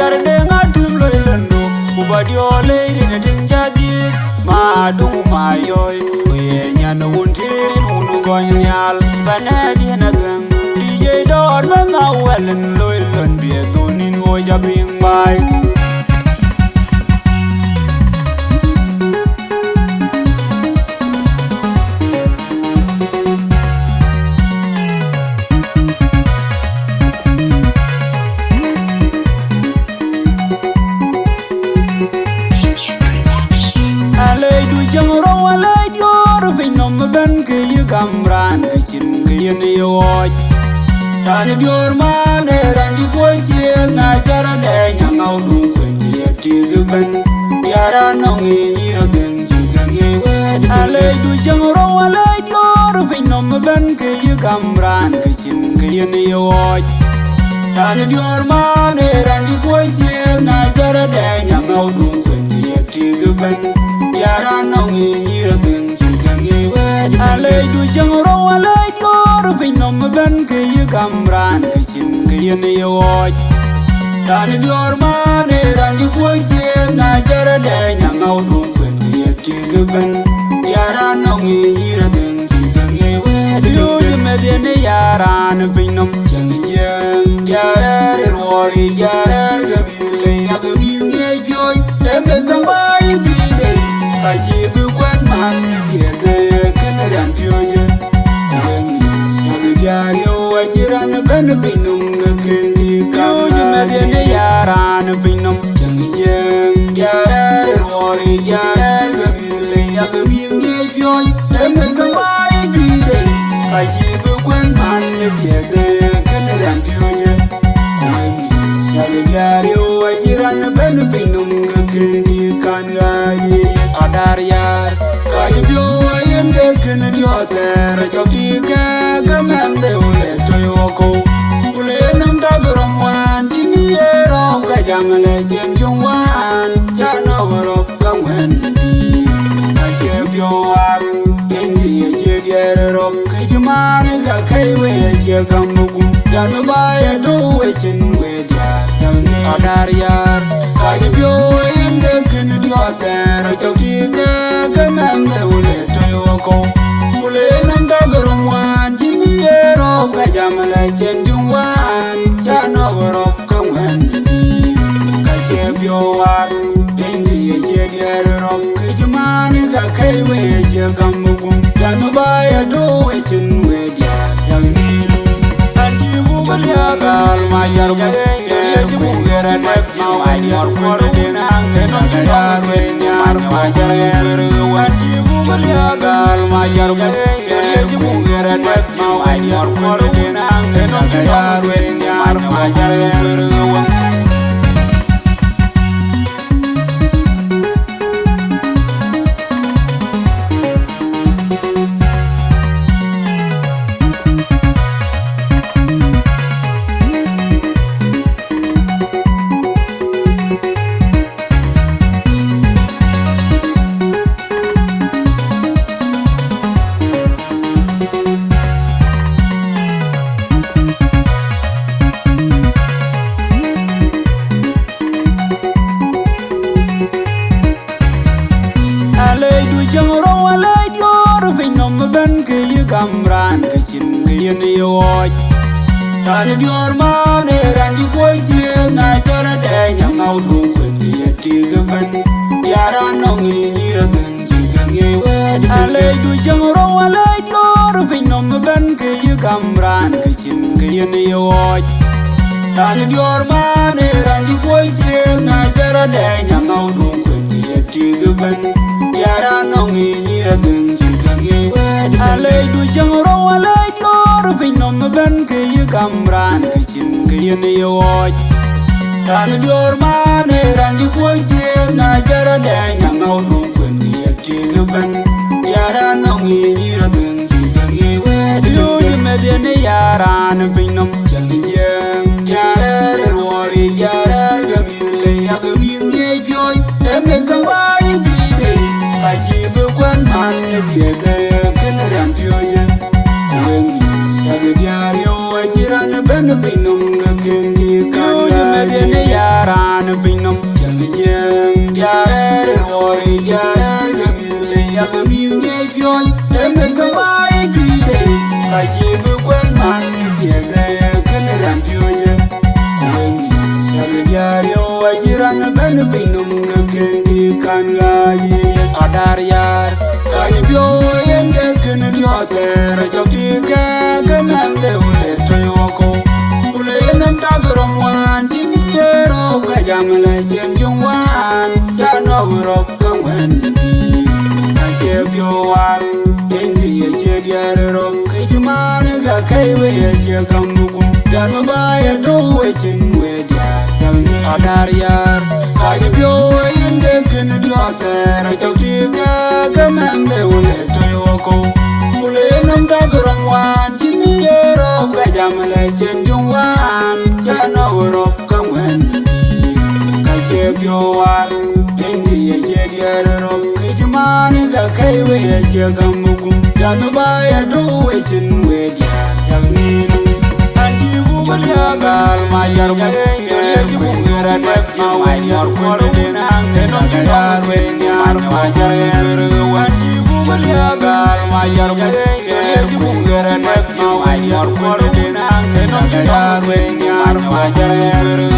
jar de ngatum loy lando ubadio leiri na tinjadi ma dung ma yoy ye nyan wontirin unu gonyal banadi na gang DJ dor ma ngawalen loy landi to nin wo jabing bai Kamran kecin kian yoj tani dior mane rangi kuatir na cara denya ngau dung kwenye tigeban diara nongi nyiragen jigangi wedi alay du jangro alay dior finom ban kian kamran kecin kian yoj tani dior mane rangi kuatir na cara denya ngau dung kwenye tigeban diara nongi nyiragen jigangi wedi alay du jangro alay dior finom ban kian kamran kecin kian yoj tani dior mane rangi kuatir na cara denya ngau dung kwenye tigeban diara nongi nyiragen jigangi wedi yo jemedene yaran finom jangjang diara rori diara gamile yagamine joy dembe zambai bide kajibu kwan man diege keneran pioje kuwengi yagdiari wajiran ben binum gekendi yo jemedene yaran finom jangjang diara rori diara gamile yagamine joy dembe zambai bide kajibu kwan man diege keneran pioje kuwengi yagdiari wajiran ben binum gekendi kan gaye adar yar kajibyo yende kenendi oter choptika gamande ule toyoko ule nam dagrom wan tiniero kajamale jenjungwan chano gorok kamwen di kajibyo war yendi yediero kajimane ga kaiwe yegamugu yanu baya do wechin wedia yani adar yar kajibyo yende kenendi oter choptika gamande ule toyoko ule nam dagrom wan tiniero kajamale jenjungwan chano gorok kamwen di kajibyo war yendi yediero kajimane ga kaiwe yegamugu yanu baya do wechin wedia yani gal majar yer bugera nebji majar kordina kenon jidong kenyar majar yer wanti bugera gal majar yer bugera nebji majar kordina kenon jidong kenyar majar yer kamran kecin kian yoj tani dior mane rangi kuatir na cara denya ngau dung kwenye tigeban diara nongi nyiragen jigangi wedi alay du jangro alay dior finom ban kian kamran kecin kian yoj tani dior mane rangi kuatir na cara denya ngau dung kwenye tigeban diara nongi nyiragen jigangi wedi alay du jangro alay dior finom ban kian kamran kecin kian yoj tani dior mane rangi kuatir na cara denya ngau dung kwenye tigeban diara nongi nyiragen jigangi wedi yo jemedene yaran finom jangjang diara rori diara gamile yagamine joy dembe zambai bide kajibu kwan man diege keneran pioje kuwengi yagdiari wajiran ben binum gekendi kan yo jemedene yaran ga mi nge pyon em me ka mai bi de ka chi bu kwen man ti ga ken ran pyo je kwen ni ya ga diario ajiran ben pinum ga ken di kan ga yi adar yar ka ni pyo yen ga ken dio ter chok ti ka nan de ule to yo ko ule nam ta grom wan ti ni ro ka jam la chen jung wan cha no ro ka wen di ka che pyo wan en di ye che diar ro ke man ga kai we ye che kam bu ya no ba ya do we chin we dia yang ni adar yar ka ni pyo yen ga ken dio ter chok ti ka man de ule to yo ko ule nam ta grom wan ti ni ro ka jam la chen jung wan cha no ro ka wen ka che pyo wan en di ye che diar ro ke man ga kai we ye che kam bu ya no ba ya do we chin we dia yang ni gal ma jar mu yer ku ngera deb ji mai mor ko de nang te non ji do we nyar ma jar yer wan ji bu gal ma jar mu yer ku ngera deb ji mai mor ko de nang te non ji do we nyar ma jar yer